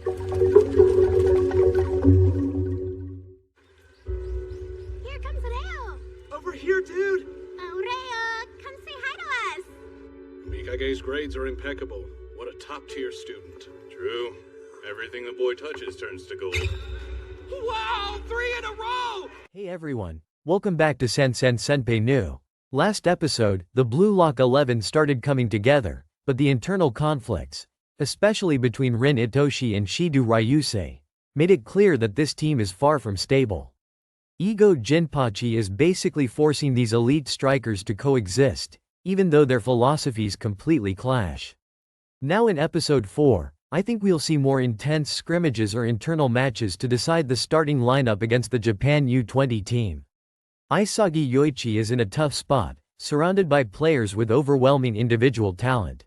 Here comes Reo. Over here, dude! Reo, come say hi to us. Mikage's grades are impeccable. What a top-tier student. True. Everything the boy touches turns to gold. Wow! 3 in a row! Hey everyone, welcome back to Sansen Senpai New. Last episode, the Blue Lock 11 started coming together, but the internal conflicts, especially between Rin Itoshi and Shido Ryusei, made it clear that this team is far from stable. Ego Jinpachi is basically forcing these elite strikers to coexist, even though their philosophies completely clash. Now in episode 4, I think we'll see more intense scrimmages or internal matches to decide the starting lineup against the Japan U20 team. Isagi Yoichi is in a tough spot, surrounded by players with overwhelming individual talent.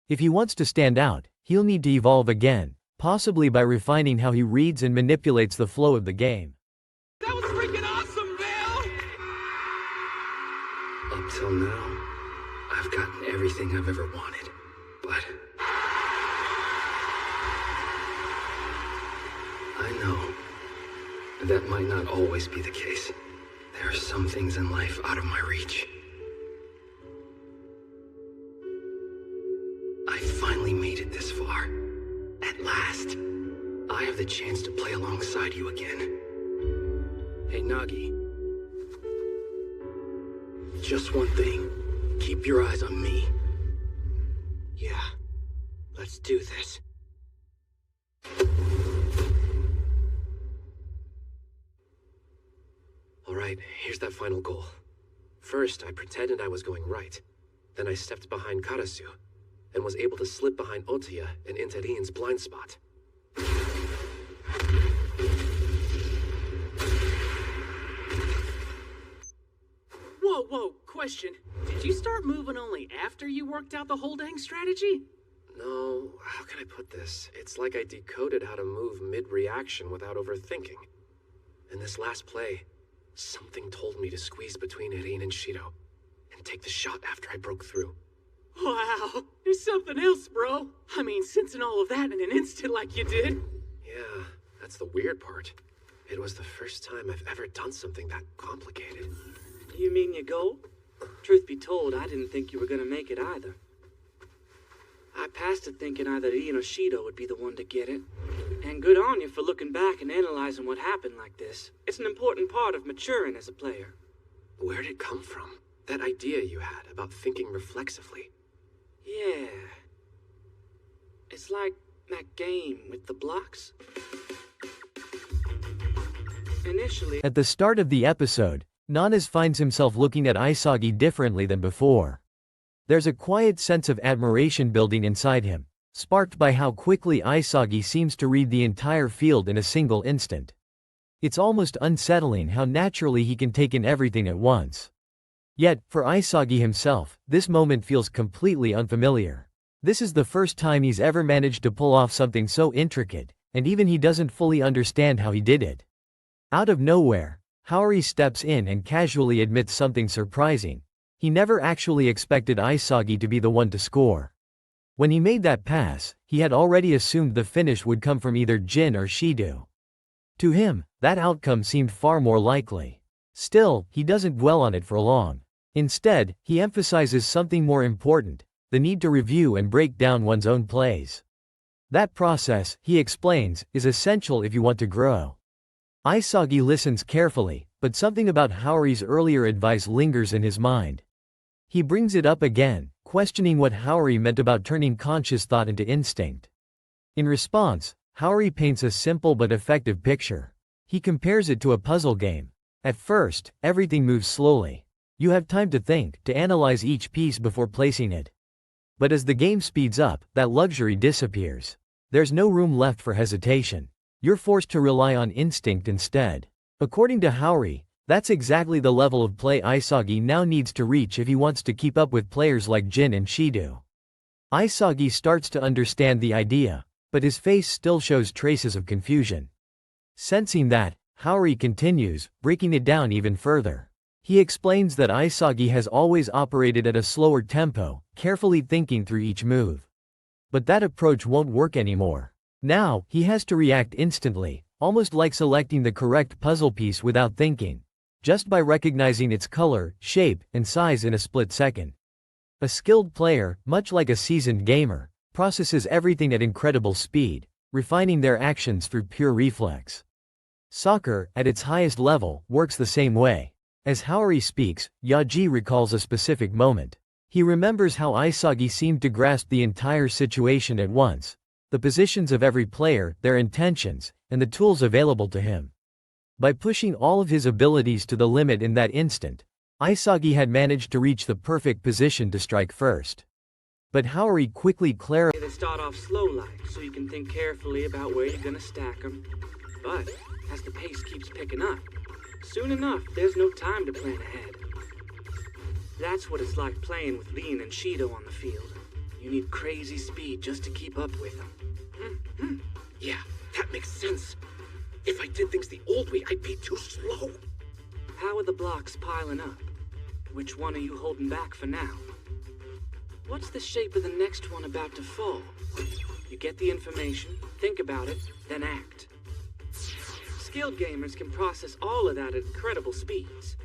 If he wants to stand out, he'll need to evolve again, possibly by refining how he reads and manipulates the flow of the game. That was freaking awesome, Vale! Up till now, I've gotten everything I've ever wanted, but I know that might not always be the case. There are some things in life out of my reach. I finally made it this far. At last. I have the chance to play alongside you again. Hey, Nagi. Just one thing. Keep your eyes on me. Yeah. Let's do this. Alright, here's that final goal. First, I pretended I was going right. Then I stepped behind Karasu, and was able to slip behind Otoya and into Rin's blind spot. Whoa, question. Did you start moving only after you worked out the whole dang strategy? No, how can I put this? It's like I decoded how to move mid-reaction without overthinking. In this last play, something told me to squeeze between Rin and Shido, and take the shot after I broke through. Wow, there's something else, bro. I mean, sensing all of that in an instant like you did. Yeah, that's the weird part. It was the first time I've ever done something that complicated. You mean your goal? Truth be told, I didn't think you were gonna make it either. I passed it thinking either Rin or Shido would be the one to get it. And good on you for looking back and analyzing what happened like this. It's an important part of maturing as a player. Where'd it come from? That idea you had about thinking reflexively. Yeah. It's like that game with the blocks. Initially, At the start of the episode, Nanas finds himself looking at Isagi differently than before. There's a quiet sense of admiration building inside him, sparked by how quickly Isagi seems to read the entire field in a single instant. It's almost unsettling how naturally he can take in everything at once. Yet, for Isagi himself, this moment feels completely unfamiliar. This is the first time he's ever managed to pull off something so intricate, and even he doesn't fully understand how he did it. Out of nowhere, Haori steps in and casually admits something surprising. He never actually expected Isagi to be the one to score. When he made that pass, he had already assumed the finish would come from either Jin or Shido. To him, that outcome seemed far more likely. Still, he doesn't dwell on it for long. Instead, he emphasizes something more important, the need to review and break down one's own plays. That process, he explains, is essential if you want to grow. Isagi listens carefully, but something about Haori's earlier advice lingers in his mind. He brings it up again, questioning what Haori meant about turning conscious thought into instinct. In response, Haori paints a simple but effective picture. He compares it to a puzzle game. At first, everything moves slowly. You have time to think, to analyze each piece before placing it. But as the game speeds up, that luxury disappears. There's no room left for hesitation. You're forced to rely on instinct instead. According to Haori, that's exactly the level of play Isagi now needs to reach if he wants to keep up with players like Jin and Shido. Isagi starts to understand the idea, but his face still shows traces of confusion. Sensing that, Haori continues, breaking it down even further. He explains that Isagi has always operated at a slower tempo, carefully thinking through each move. But that approach won't work anymore. Now, he has to react instantly, almost like selecting the correct puzzle piece without thinking, just by recognizing its color, shape, and size in a split second. A skilled player, much like a seasoned gamer, processes everything at incredible speed, refining their actions through pure reflex. Soccer, at its highest level, works the same way. As Haori speaks, Yaji recalls a specific moment. He remembers how Isagi seemed to grasp the entire situation at once, the positions of every player, their intentions, and the tools available to him. By pushing all of his abilities to the limit in that instant, Isagi had managed to reach the perfect position to strike first. But Haori quickly clarifies. They start off slow-like, so you can think carefully about where you're gonna stack them. But, as the pace keeps picking up, soon enough, there's no time to plan ahead. That's what it's like playing with Rin and Shido on the field. You need crazy speed just to keep up with them. Yeah, that makes sense. If I did things the old way, I'd be too slow. How are the blocks piling up? Which one are you holding back for now? What's the shape of the next one about to fall? You get the information, think about it, then act. Skilled gamers can process all of that at incredible speeds.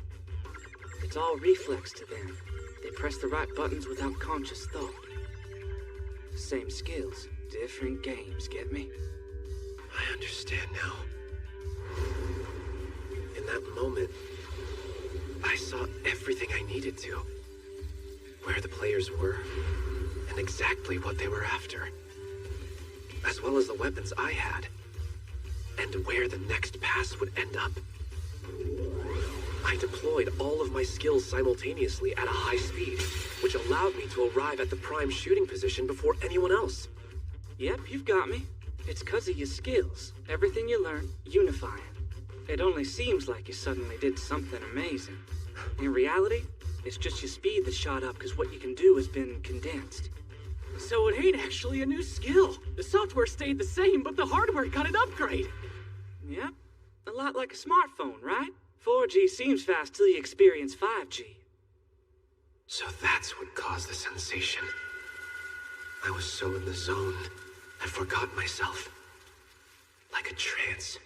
It's all reflex to them. They press the right buttons without conscious thought. Same skills, different games, get me? I understand now. In that moment, I saw everything I needed to. Where the players were, and exactly what they were after. As well as the weapons I had, and where the next pass would end up. I deployed all of my skills simultaneously at a high speed, which allowed me to arrive at the prime shooting position before anyone else. Yep, you've got me. It's 'cause of your skills. Everything you learn, unifying. It only seems like you suddenly did something amazing. In reality, it's just your speed that shot up because what you can do has been condensed. So it ain't actually a new skill. The software stayed the same, but the hardware got an upgrade. Yep, a lot like a smartphone, right? 4G seems fast till you experience 5G. So that's what caused the sensation. I was so in the zone, I forgot myself. Like a trance.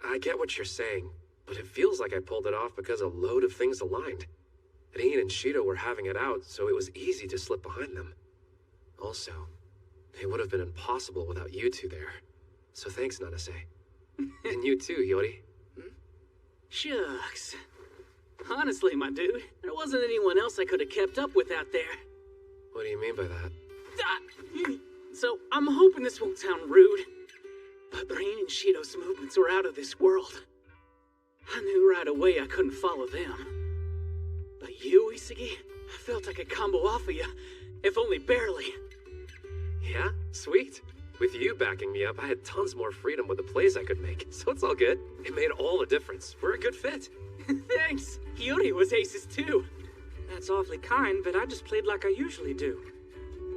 I get what you're saying, but it feels like I pulled it off because a load of things aligned. Rin and Shido were having it out, so it was easy to slip behind them. Also, it would have been impossible without you two there. So thanks, Nanase. And you too, Yori. Shucks. Honestly, my dude, there wasn't anyone else I could have kept up with out there. What do you mean by that? So, I'm hoping this won't sound rude, but Rin and Shido's movements were out of this world. I knew right away I couldn't follow them. But you, Isagi, I felt I could combo off of you, if only barely. Yeah? Sweet. With you backing me up, I had tons more freedom with the plays I could make, so it's all good. It made all the difference. We're a good fit. Thanks. Hiyori was aces too. That's awfully kind, but I just played like I usually do.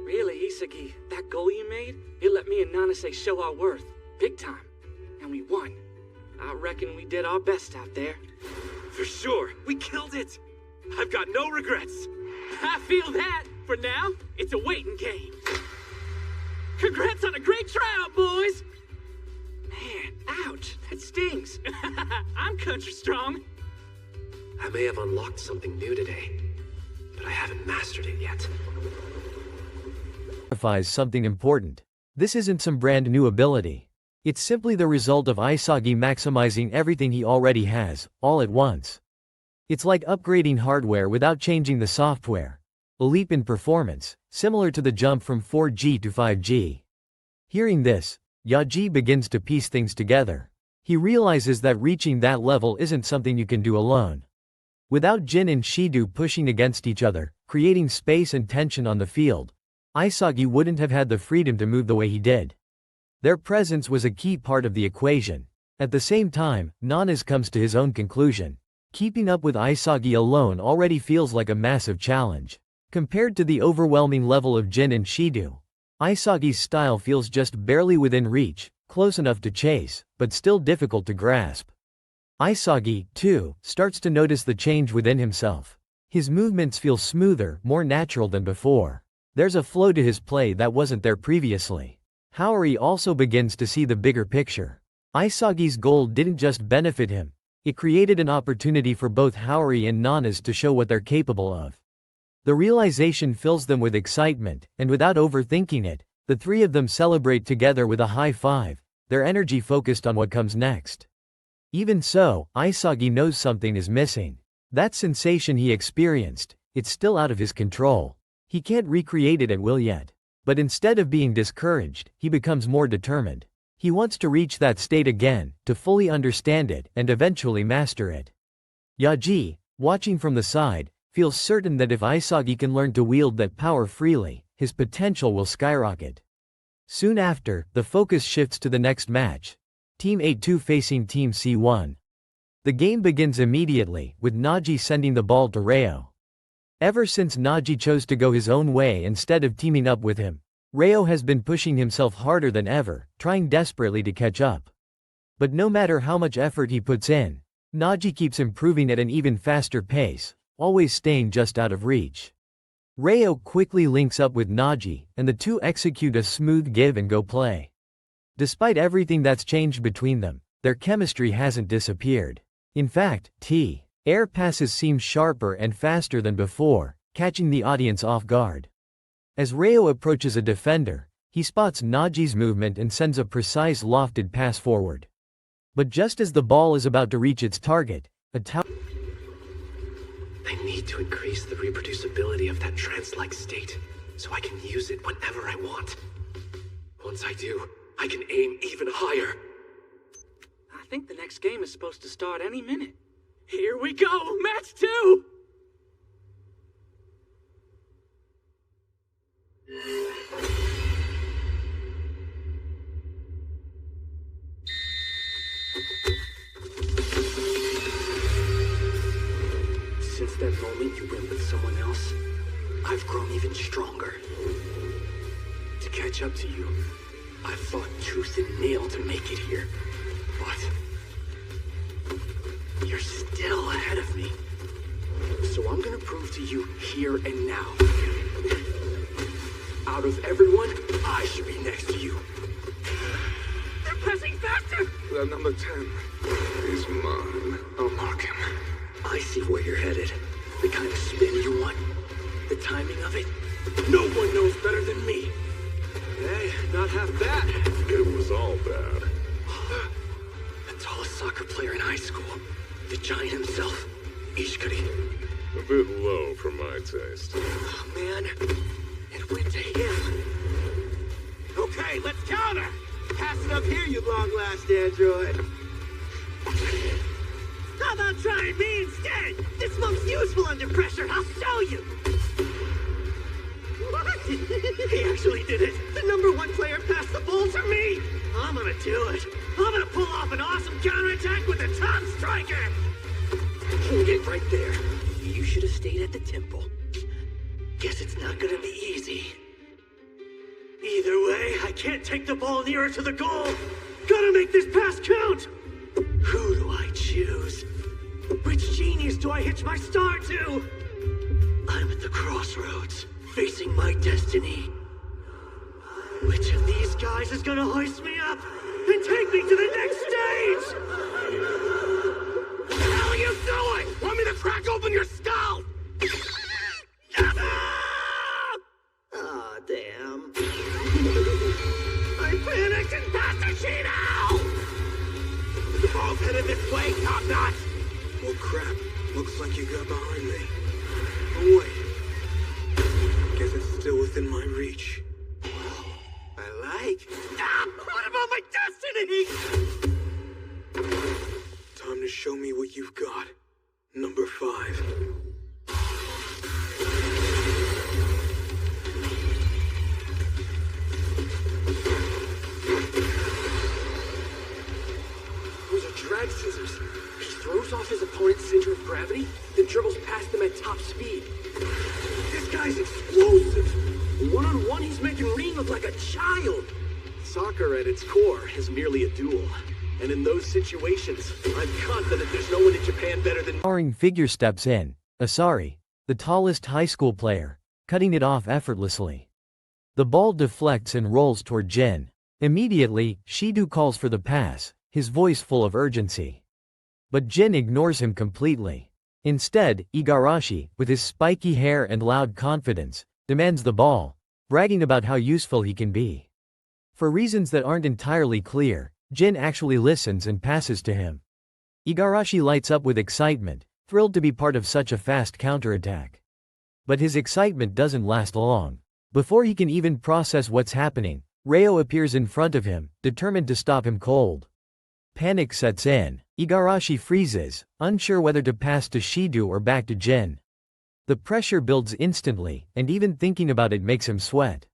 Really, Isagi, that goal you made, it let me and Nanase show our worth. Big time. And we won. I reckon we did our best out there. For sure. We killed it. I've got no regrets. I feel that. For now, it's a waiting game. Congrats on a great tryout, boys! Man, ouch, that stings. I'm country strong. I may have unlocked something new today, but I haven't mastered it yet. Clarifies something important. This isn't some brand new ability. It's simply the result of Isagi maximizing everything he already has, all at once. It's like upgrading hardware without changing the software. A leap in performance, similar to the jump from 4G to 5G. Hearing this, Yaji begins to piece things together. He realizes that reaching that level isn't something you can do alone. Without Jin and Shido pushing against each other, creating space and tension on the field, Isagi wouldn't have had the freedom to move the way he did. Their presence was a key part of the equation. At the same time, Nanas comes to his own conclusion. Keeping up with Isagi alone already feels like a massive challenge. Compared to the overwhelming level of Jin and Shido, Isagi's style feels just barely within reach, close enough to chase, but still difficult to grasp. Isagi, too, starts to notice the change within himself. His movements feel smoother, more natural than before. There's a flow to his play that wasn't there previously. Haori also begins to see the bigger picture. Isagi's goal didn't just benefit him, it created an opportunity for both Haori and Nanas to show what they're capable of. The realization fills them with excitement, and without overthinking it, the three of them celebrate together with a high five, their energy focused on what comes next. Even so, Isagi knows something is missing. That sensation he experienced, it's still out of his control. He can't recreate it at will yet. But instead of being discouraged, he becomes more determined. He wants to reach that state again, to fully understand it, and eventually master it. Yaji, watching from the side, feels certain that if Isagi can learn to wield that power freely, his potential will skyrocket. Soon after, the focus shifts to the next match. Team A2 facing Team C1. The game begins immediately, with Naji sending the ball to Reo. Ever since Naji chose to go his own way instead of teaming up with him, Reo has been pushing himself harder than ever, trying desperately to catch up. But no matter how much effort he puts in, Naji keeps improving at an even faster pace, always staying just out of reach. Reo quickly links up with Naji, and the two execute a smooth give-and-go play. Despite everything that's changed between them, their chemistry hasn't disappeared. In fact, air passes seem sharper and faster than before, catching the audience off guard. As Reo approaches a defender, he spots Naji's movement and sends a precise lofted pass forward. But just as the ball is about to reach its target, I need to increase the reproducibility of that trance-like state, so I can use it whenever I want. Once I do, I can aim even higher. I think the next game is supposed to start any minute. Here we go, match 2! Since that moment you went with someone else, I've grown even stronger. To catch up to you, I've fought tooth and nail to make it here. But you're still ahead of me. So I'm gonna prove to you here and now. Out of everyone, I should be next to you. They're pressing faster! That number 10 is mine. I'll mark him. I see where you're headed. The kind of spin you want. The timing of it. No one knows better than me. Hey, not half bad. It was all bad. The tallest soccer player in high school. The giant himself. Ishikari. A bit low for my taste. Oh, man. It went to him. Okay, let's counter! Pass it up here, you long-last android. How about trying me instead? This monk's useful under pressure, I'll show you! What? He actually did it! The number 1 player passed the ball to me! I'm gonna do it! I'm gonna pull off an awesome counterattack with the top striker! Hold it right there. You should have stayed at the temple. Guess it's not gonna be easy. Either way, I can't take the ball nearer to the goal! Gotta make this pass count! Who do I choose? Which genius do I hitch my star to? I'm at the crossroads, facing my destiny. Which of these guys is gonna hoist me up and take me to the next stage? What the hell are you doing? Want me to crack open your skull? Aw, damn. I panicked and passed the sheet out! The ball's headed this way, top notch! Well, crap. Looks like you got behind me. Oh, wait. Guess it's still within my reach. I like. Ah, what about my destiny? Time to show me what you've got. Number 5. Those are drag scissors. He throws off his opponent's center of gravity, then dribbles past them at top speed. This guy's explosive. One-on-one, he's making Rin look like a child. Soccer at its core is merely a duel. And in those situations, I'm confident there's no one in Japan better than... Towering figure steps in, Asari, the tallest high school player, cutting it off effortlessly. The ball deflects and rolls toward Jin. Immediately, Shido calls for the pass, his voice full of urgency. But Jin ignores him completely. Instead, Igarashi, with his spiky hair and loud confidence, demands the ball, bragging about how useful he can be. For reasons that aren't entirely clear, Jin actually listens and passes to him. Igarashi lights up with excitement, thrilled to be part of such a fast counterattack. But his excitement doesn't last long. Before he can even process what's happening, Reo appears in front of him, determined to stop him cold. Panic sets in. Igarashi freezes, unsure whether to pass to Shido or back to Jin. The pressure builds instantly, and even thinking about it makes him sweat.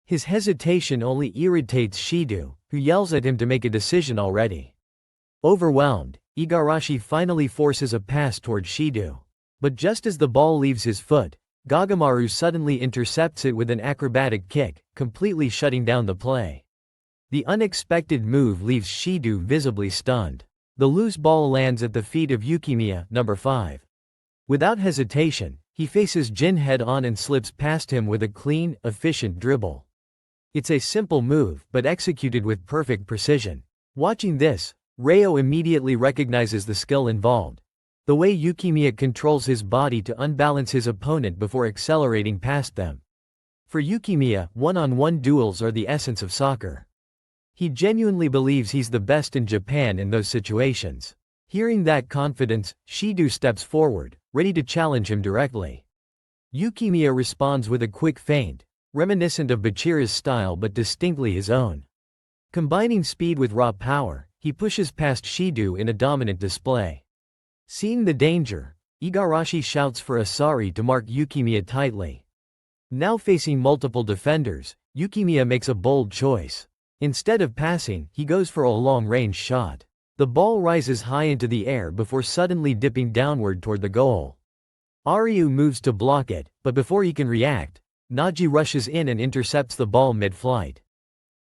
His hesitation only irritates Shido, who yells at him to make a decision already. Overwhelmed, Igarashi finally forces a pass toward Shido. But just as the ball leaves his foot, Gagamaru suddenly intercepts it with an acrobatic kick, completely shutting down the play. The unexpected move leaves Shido visibly stunned. The loose ball lands at the feet of Yukimiya, number 5. Without hesitation, he faces Jin head-on and slips past him with a clean, efficient dribble. It's a simple move, but executed with perfect precision. Watching this, Reo immediately recognizes the skill involved. The way Yukimiya controls his body to unbalance his opponent before accelerating past them. For Yukimiya, one-on-one duels are the essence of soccer. He genuinely believes he's the best in Japan in those situations. Hearing that confidence, Shido steps forward, ready to challenge him directly. Yukimiya responds with a quick feint, reminiscent of Bachira's style but distinctly his own. Combining speed with raw power, he pushes past Shido in a dominant display. Seeing the danger, Igarashi shouts for Asari to mark Yukimiya tightly. Now facing multiple defenders, Yukimiya makes a bold choice. Instead of passing, he goes for a long-range shot. The ball rises high into the air before suddenly dipping downward toward the goal. Aryu moves to block it, but before he can react, Naji rushes in and intercepts the ball mid-flight.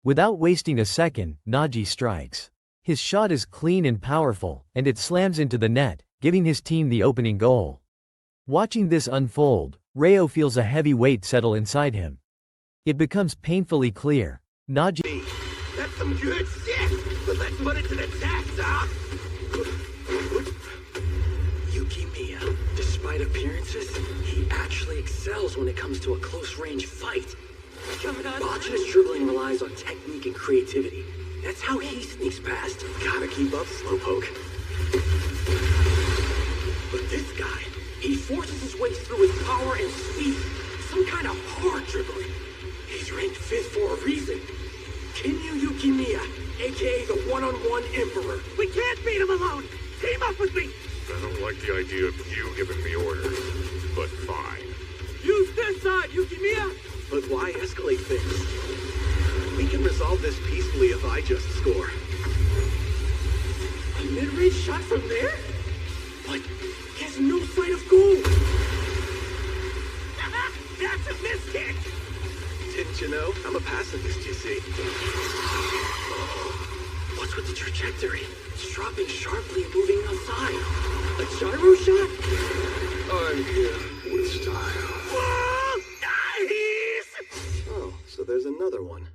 Without wasting a second, Naji strikes. His shot is clean and powerful, and it slams into the net, giving his team the opening goal. Watching this unfold, Reo feels a heavy weight settle inside him. It becomes painfully clear. Naji. That's some good shit! But let's put it to the test, huh? Yukimiya, despite appearances, he actually excels when it comes to a close-range fight. Botcha's dribbling relies on technique and creativity. That's how he sneaks past. Gotta keep up, Slowpoke. But this guy, he forces his way through with power and speed. Some kind of hard dribbling. He's ranked 5th for a reason. Kinyu Yukimiya, aka the one-on-one emperor. We can't beat him alone! Team up with me! I don't like the idea of you giving me orders, but fine. Use this side, Yukimiya! But why escalate things? We can resolve this peacefully if I just score. A mid-range shot from there? But he has no sight of goal! That's a miss kick! Didn't you know? I'm a pacifist, you see. What's with the trajectory? It's dropping sharply and moving outside. A gyro shot? I'm here with style. Whoa! Nice! Oh, so there's another one.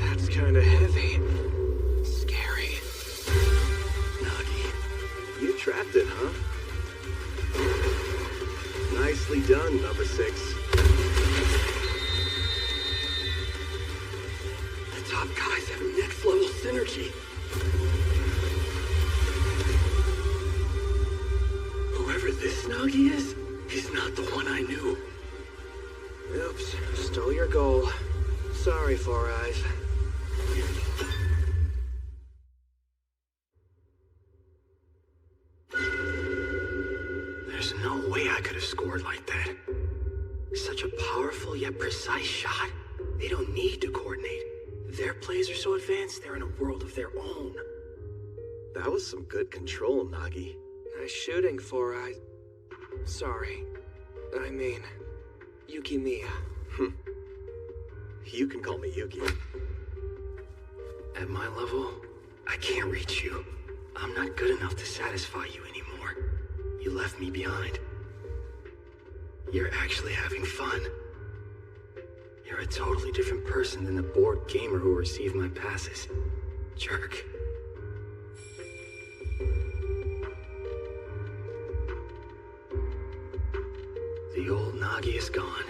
That's kinda heavy. Scary. Nagi, you trapped it, huh? Nicely done, number 6. The top guys have next-level synergy. Whoever this Nagi is, he's not the one I knew. Oops, stole your goal. Sorry, Four Eyes. There's no way I could have scored like that. Such a powerful yet precise shot. They don't need to coordinate. Their plays are so advanced, they're in a world of their own. That was some good control, Nagi. Nice shooting, Four Eyes. Sorry. I mean, Yukimiya. You can call me Yuki. At my level, I can't reach you. I'm not good enough to satisfy you anymore. You left me behind. You're actually having fun. You're a totally different person than the bored gamer who received my passes. Jerk. The old Nagi is gone.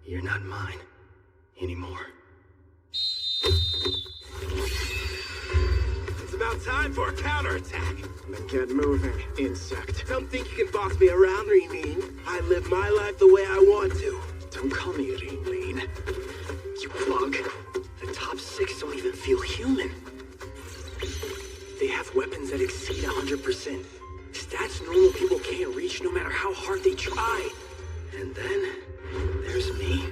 You're not mine anymore. It's about time for a counterattack. Then get moving, insect. Don't think you can boss me around, Rinlin. I live my life the way I want to. Don't call me Rinlin. You bug. The top 6 don't even feel human. They have weapons that exceed 100%. Stats normal people can't reach no matter how hard they try. And then, there's me.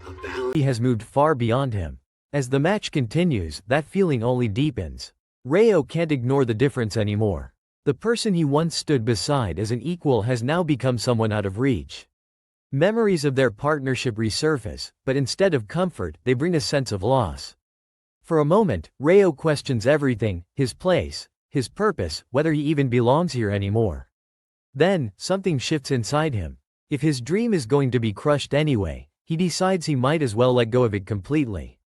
A balance. He has moved far beyond him. As the match continues, that feeling only deepens. Ryo can't ignore the difference anymore. The person he once stood beside as an equal has now become someone out of reach. Memories of their partnership resurface, but instead of comfort, they bring a sense of loss. For a moment, Ryo questions everything, his place, his purpose, whether he even belongs here anymore. Then, something shifts inside him. If his dream is going to be crushed anyway, he decides he might as well let go of it completely.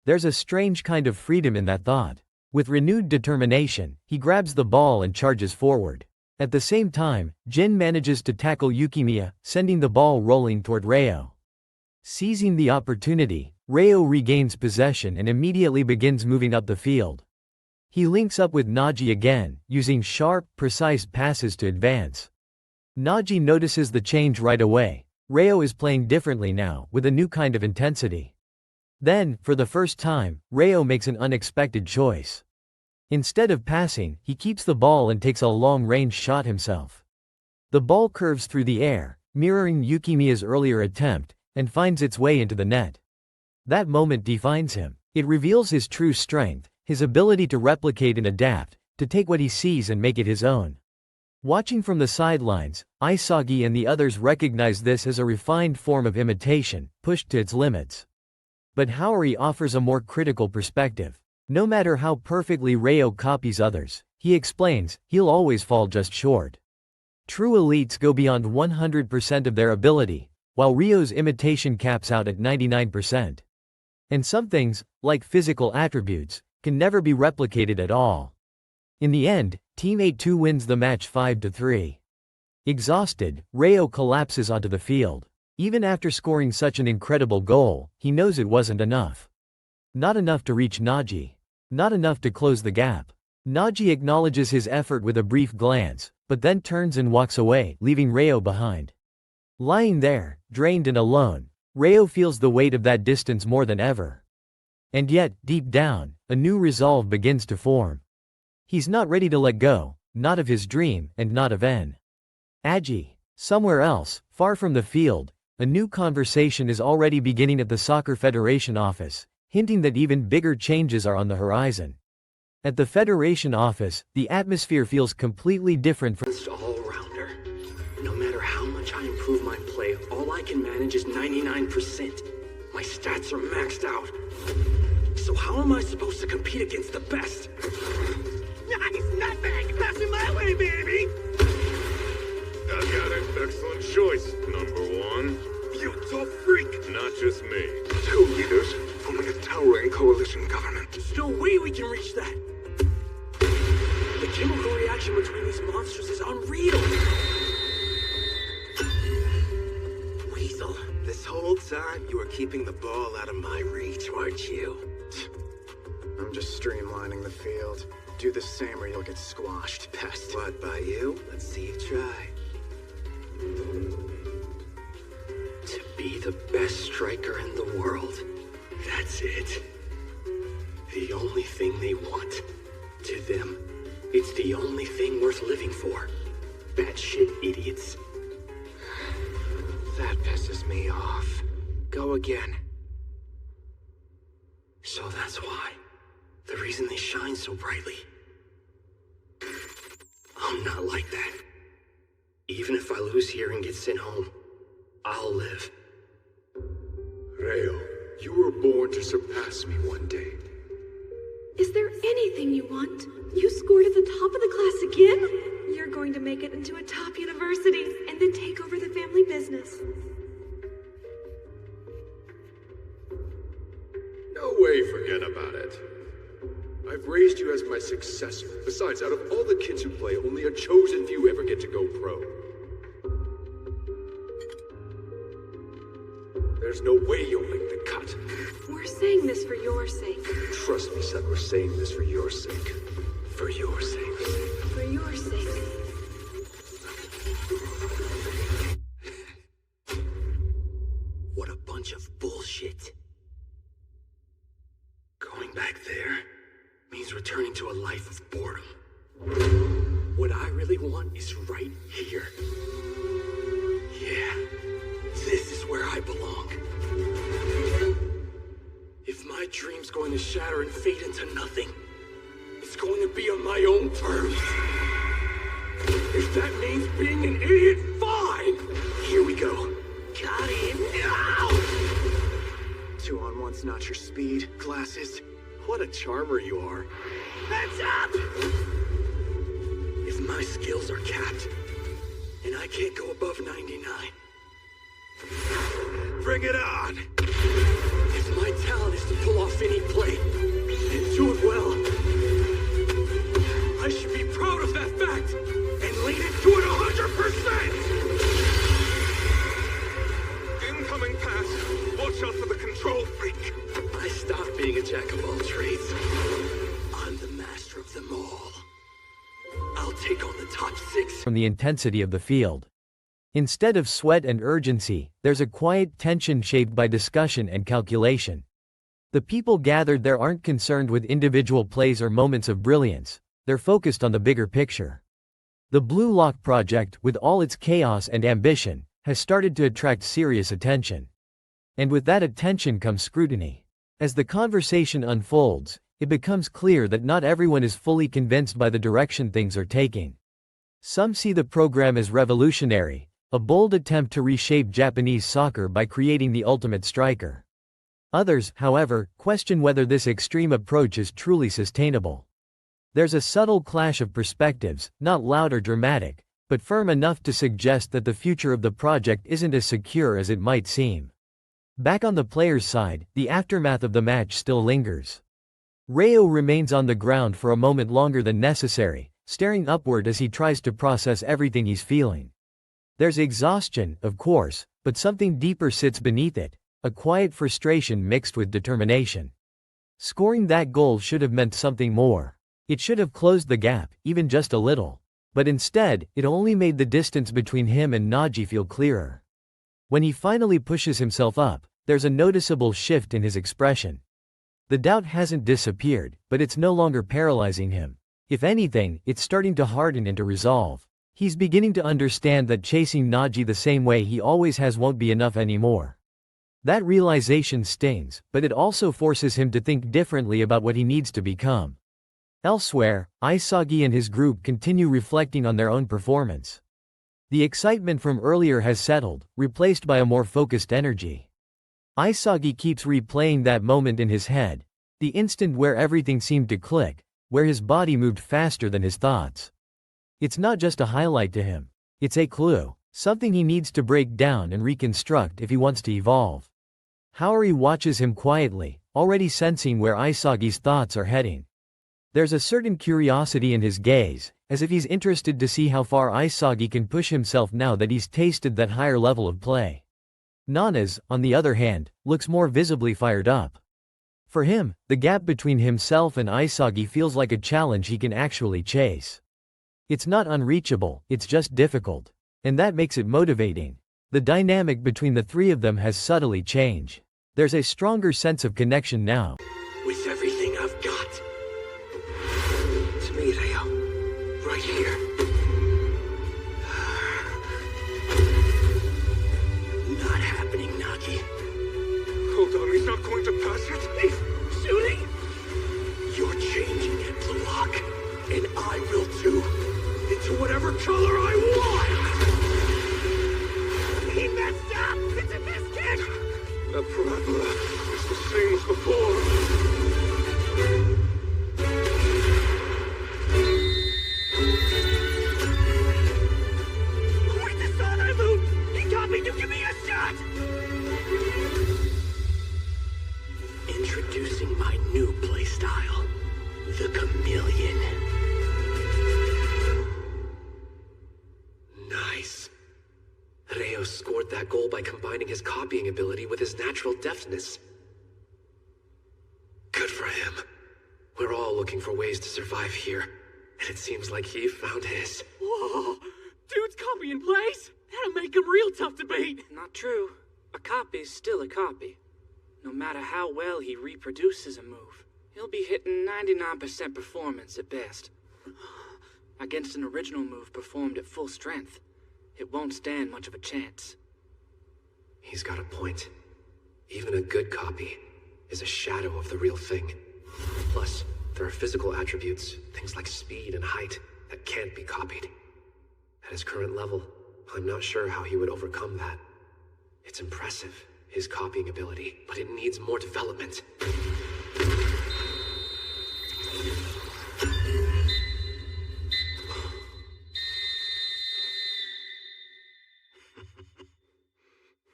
There's a strange kind of freedom in that thought. With renewed determination, he grabs the ball and charges forward. At the same time, Jin manages to tackle Yukimiya, sending the ball rolling toward Ryo. Seizing the opportunity, Ryo regains possession and immediately begins moving up the field. He links up with Naji again, using sharp, precise passes to advance. Naji notices the change right away. Ryo is playing differently now, with a new kind of intensity. Then, for the first time, Ryo makes an unexpected choice. Instead of passing, he keeps the ball and takes a long-range shot himself. The ball curves through the air, mirroring Yukimiya's earlier attempt, and finds its way into the net. That moment defines him. It reveals his true strength, his ability to replicate and adapt, to take what he sees and make it his own. Watching from the sidelines, Aisagi and the others recognize this as a refined form of imitation, pushed to its limits. But Haori offers a more critical perspective. No matter how perfectly Ryo copies others, he explains, he'll always fall just short. True elites go beyond 100% of their ability, while Ryo's imitation caps out at 99%. And some things, like physical attributes, can never be replicated at all. In the end, Team A2 wins the match 5-3. Exhausted, Ryo collapses onto the field. Even after scoring such an incredible goal, he knows it wasn't enough. Not enough to reach Naji. Not enough to close the gap. Naji acknowledges his effort with a brief glance, but then turns and walks away, leaving Ryo behind. Lying there, drained and alone, Ryo feels the weight of that distance more than ever. And yet, deep down, a new resolve begins to form. He's not ready to let go, not of his dream, and not of Aji. Somewhere else, far from the field, a new conversation is already beginning at the Soccer Federation office, hinting that even bigger changes are on the horizon. At the Federation office, the atmosphere feels completely different from all-rounder. No matter how much I improve my play, all I can manage is 99%. My stats are maxed out. So how am I supposed to compete against the best? Nice, not bad. Pass it my way, baby. I got an excellent choice, number one. You're so freak. Not just me. 2 leaders forming a towering coalition government. There's no way we can reach that. The chemical reaction between these monsters is unreal. Weasel. This whole time, you were keeping the ball out of my reach, weren't you? I'm just streamlining the field. Do the same or you'll get squashed, pest. What, by you? Let's see you try. To be the best striker in the world. That's it. The only thing they want. To them, it's the only thing worth living for. Batshit idiots. That pisses me off. Go again. So that's why. The reason they shine so brightly. I'm not like that. Even if I lose here and get sent home, I'll live. Ryo, you were born to surpass me one day. Is there anything you want? You scored at the top of the class again? You're going to make it into a top university and then take over the family business. my successor. Besides, out of all the kids who play, only a chosen few ever get to go pro. There's no way you'll make the cut. We're saying this for your sake. Trust me, son, we're saying this for your sake. For your sake. For your sake. What a bunch of bullshit. Going back there means returning to a life of boredom. What I really want is right here. Yeah, this is where I belong. If my dream's going to shatter and fade into nothing, it's going to be on my own terms. If that means being an idiot, fine! Here we go. Got him! No! 2-on-1's not your speed. Glasses, what a charmer you are. Heads up! If my skills are capped, and I can't go above 99, bring it on! If my talent is to pull off any play, and do it well, I should be proud of that fact, and lean into it 100%! Incoming pass. Watch out for the control freak. I stopped being a jack of all trades. I'm the master of them all. I'll take on the top 6. From the intensity of the field. Instead of sweat and urgency, there's a quiet tension shaped by discussion and calculation. The people gathered there aren't concerned with individual plays or moments of brilliance, they're focused on the bigger picture. The Blue Lock project, with all its chaos and ambition, has started to attract serious attention. And with that attention comes scrutiny. As the conversation unfolds, it becomes clear that not everyone is fully convinced by the direction things are taking. Some see the program as revolutionary, a bold attempt to reshape Japanese soccer by creating the ultimate striker. Others, however, question whether this extreme approach is truly sustainable. There's a subtle clash of perspectives, not loud or dramatic, but firm enough to suggest that the future of the project isn't as secure as it might seem. Back on the players' side, the aftermath of the match still lingers. Reo remains on the ground for a moment longer than necessary, staring upward as he tries to process everything he's feeling. There's exhaustion, of course, but something deeper sits beneath it, a quiet frustration mixed with determination. Scoring that goal should have meant something more. It should have closed the gap, even just a little. But instead, it only made the distance between him and Naji feel clearer. When he finally pushes himself up, there's a noticeable shift in his expression. The doubt hasn't disappeared, but it's no longer paralyzing him. If anything, it's starting to harden into resolve. He's beginning to understand that chasing Naji the same way he always has won't be enough anymore. That realization stings, but it also forces him to think differently about what he needs to become. Elsewhere, Aisagi and his group continue reflecting on their own performance. The excitement from earlier has settled, replaced by a more focused energy. Aisagi keeps replaying that moment in his head, the instant where everything seemed to click, where his body moved faster than his thoughts. It's not just a highlight to him. It's a clue, something he needs to break down and reconstruct if he wants to evolve. Haori watches him quietly, already sensing where Aisagi's thoughts are heading. There's a certain curiosity in his gaze, as if he's interested to see how far Aisagi can push himself now that he's tasted that higher level of play. Nana's, on the other hand, looks more visibly fired up. For him, the gap between himself and Aisagi feels like a challenge he can actually chase. It's not unreachable, it's just difficult. And that makes it motivating. The dynamic between the three of them has subtly changed. There's a stronger sense of connection now. With everything I've got. To me, Reo. Right here. Not happening, Nagi. Hold on, he's not going to pass it. He's shooting. You're changing it, Blue Lock. And I will too. Into whatever color I want! He messed up! It's a biscuit! That parabola is the same as before. Where's the solar moon? He told me to give me a shot! Introducing my new playstyle, the Chameleon. toward that goal by combining his copying ability with his natural deftness. Good for him. We're all looking for ways to survive here, and it seems like he found his. Whoa! Dude's copying plays? That'll make him real tough to beat. Not true. A copy's still a copy. No matter how well he reproduces a move, he'll be hitting 99% performance at best. Against an original move performed at full strength, it won't stand much of a chance. He's got a point. Even a good copy is a shadow of the real thing. Plus, there are physical attributes, things like speed and height, that can't be copied. At his current level, I'm not sure how he would overcome that. It's impressive, his copying ability, but it needs more development.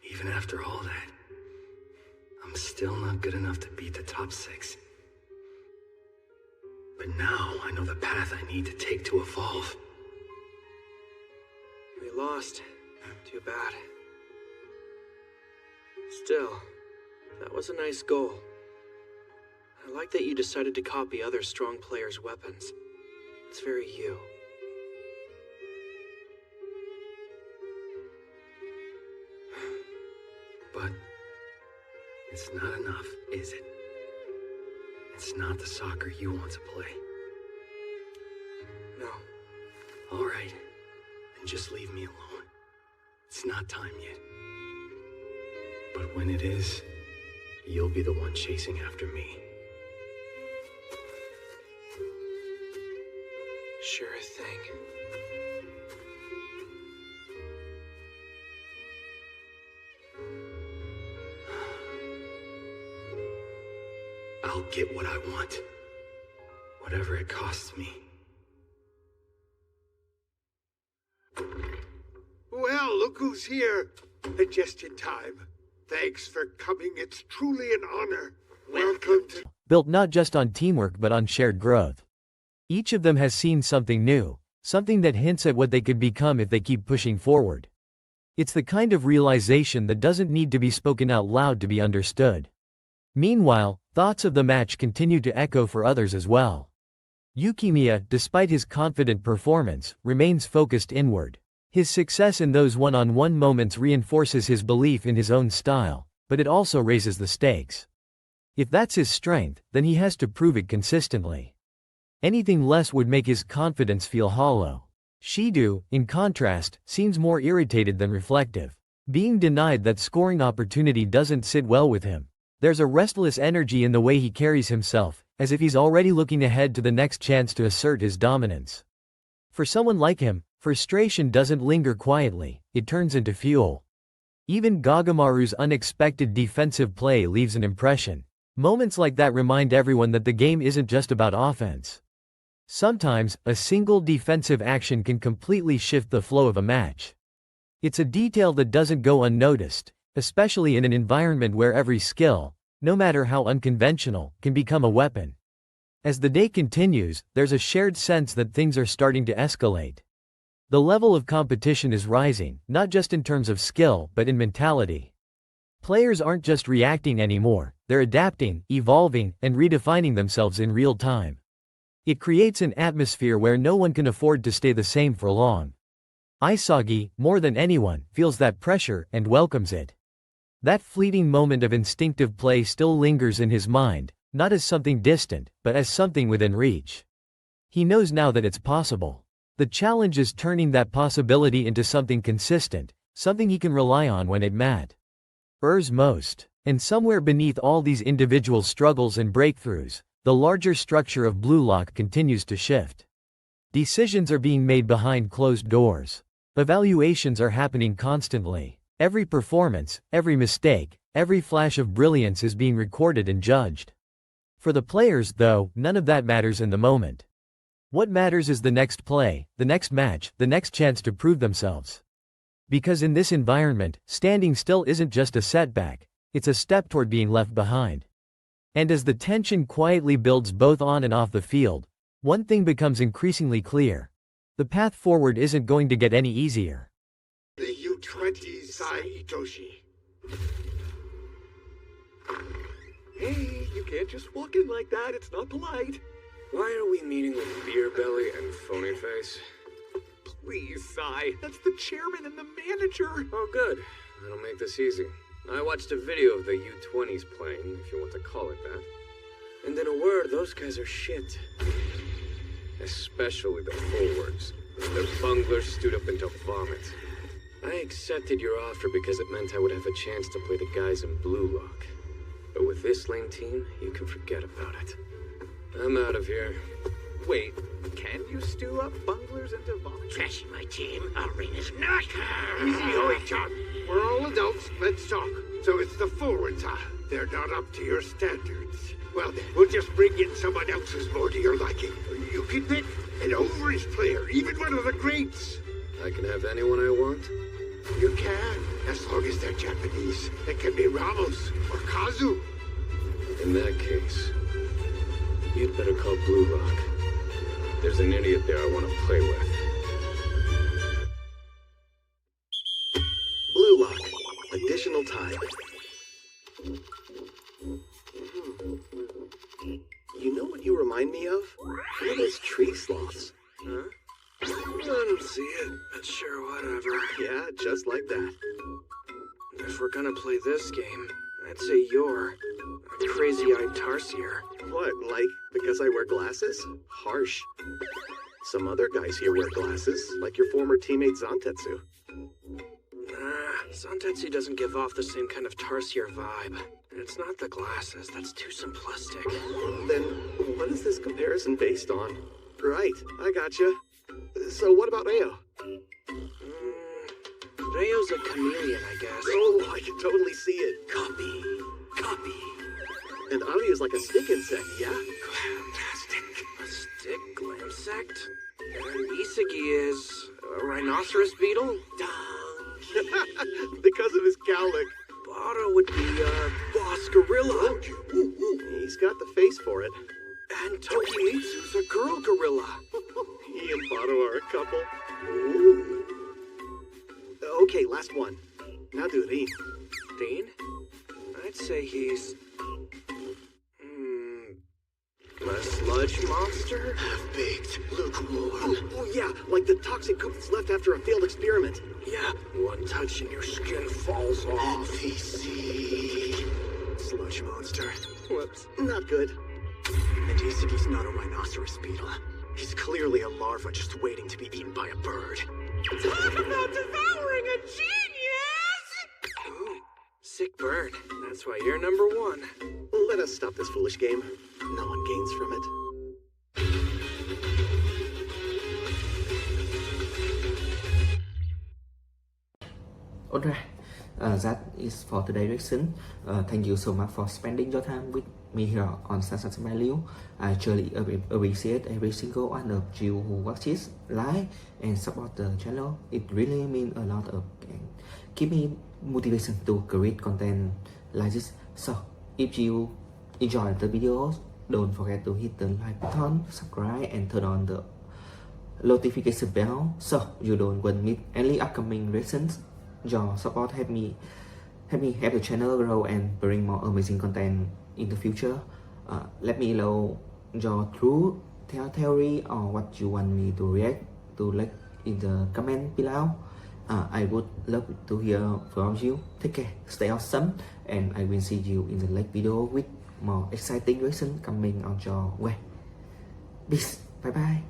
Even after all that, I'm still not good enough to beat the top 6. But now I know the path I need to take to evolve. We lost. Too bad. Still, that was a nice goal. I like that you decided to copy other strong players' weapons. It's very you. But it's not enough, is it? It's not the soccer you want to play. No. All right, then just leave me alone. It's not time yet. But when it is, you'll be the one chasing after me. Sure thing. I'll get what I want. Whatever it costs me. Well, look who's here. And just in time. Thanks for coming. It's truly an honor. Welcome to... Built not just on teamwork but on shared growth. Each of them has seen something new, something that hints at what they could become if they keep pushing forward. It's the kind of realization that doesn't need to be spoken out loud to be understood. Meanwhile, thoughts of the match continue to echo for others as well. Yukimiya, despite his confident performance, remains focused inward. His success in those one-on-one moments reinforces his belief in his own style, but it also raises the stakes. If that's his strength, then he has to prove it consistently. Anything less would make his confidence feel hollow. Shido, in contrast, seems more irritated than reflective. Being denied that scoring opportunity doesn't sit well with him. There's a restless energy in the way he carries himself, as if he's already looking ahead to the next chance to assert his dominance. For someone like him, frustration doesn't linger quietly, it turns into fuel. Even Gagamaru's unexpected defensive play leaves an impression. Moments like that remind everyone that the game isn't just about offense. Sometimes, a single defensive action can completely shift the flow of a match. It's a detail that doesn't go unnoticed, especially in an environment where every skill, no matter how unconventional, can become a weapon. As the day continues, there's a shared sense that things are starting to escalate. The level of competition is rising, not just in terms of skill, but in mentality. Players aren't just reacting anymore, they're adapting, evolving, and redefining themselves in real time. It creates an atmosphere where no one can afford to stay the same for long. Isagi, more than anyone, feels that pressure and welcomes it. That fleeting moment of instinctive play still lingers in his mind, not as something distant, but as something within reach. He knows now that it's possible. The challenge is turning that possibility into something consistent, something he can rely on when it matters most. And somewhere beneath all these individual struggles and breakthroughs, the larger structure of Blue Lock continues to shift. Decisions are being made behind closed doors. Evaluations are happening constantly. Every performance, every mistake, every flash of brilliance is being recorded and judged. For the players, though, none of that matters in the moment. What matters is the next play, the next match, the next chance to prove themselves. Because in this environment, standing still isn't just a setback, it's a step toward being left behind. And as the tension quietly builds both on and off the field, one thing becomes increasingly clear. The path forward isn't going to get any easier. The U20 side Bye, Itoshi. Hey, you can't just walk in like that. It's not polite. Why are we meeting with Beer Belly and Phony Face? Please, Sai. That's the chairman and the manager. Oh, good. That'll make this easy. I watched a video of the U-20s playing, if you want to call it that. And in a word, those guys are shit. Especially the forwards. The bunglers stood up into vomit. I accepted your offer because it meant I would have a chance to play the guys in Blue Lock. But with this lame team, you can forget about it. I'm out of here. Wait, can you stew up bunglers into vomit? Trashing my team, Arena's not. Easy, Oi-chan. We're all adults. Let's talk. So it's the forwards, huh? They're not up to your standards. Well, then, we'll just bring in someone else who's more to your liking. You can pick an overage player, even one of the greats. I can have anyone I want? You can, as long as they're Japanese. It can be Ramos or Kazu. In that case, you'd better call Blue Lock. There's an idiot there I want to play with. Blue Lock. Additional time. You know what you remind me of? One of those tree sloths. Huh? I don't see it, but sure, whatever. Yeah, just like that. If we're gonna play this game, I'd say you're a crazy-eyed Tarsier. What, like, because I wear glasses? Harsh. Some other guys here wear glasses, like your former teammate Zantetsu. Nah, Zantetsu doesn't give off the same kind of Tarsier vibe. It's not the glasses, that's too simplistic. Then, what is this comparison based on? Right, I gotcha. So what about Reo? Reo's a chameleon, I guess. Oh, I can totally see it. Copy. And Ario's like a stick insect, yeah? Fantastic. A stick insect? And Isagi is a rhinoceros beetle? Because of his cowlick. Baro would be a boss gorilla. He's got the face for it. And Tokimitsu's a girl gorilla. He and Baro are a couple. Ooh. Okay, last one. Now do Rin. Rin? I'd say he's... a sludge monster? Half-baked, lukewarm. Oh, yeah, like the toxic goop that's left after a failed experiment. Yeah, one touch and your skin falls off. NPC. Sludge monster. Whoops. Not good. And Isagi's not a rhinoceros beetle. He's clearly a larva just waiting to be eaten by a bird. Talk about devouring a genius! Ooh, sick burn. That's why you're number one. Let us stop this foolish game. No one gains from it. Alright, that is for today's lesson. Thank you so much for spending your time with me here on Sunset Value. I truly appreciate every single one of you who watches, like, and support the channel. It really means a lot of and give me motivation to create content like this. So, if you enjoy the videos, don't forget to hit the like button, subscribe, and turn on the notification bell so you don't miss any upcoming lessons. Your support help me help the channel grow and bring more amazing content in the future. Let me know your true theory or what you want me to react to, like in the comment below. I would love to hear from you. Take care, stay awesome, and I will see you in the next video with more exciting lesson coming on your way. Peace, bye bye.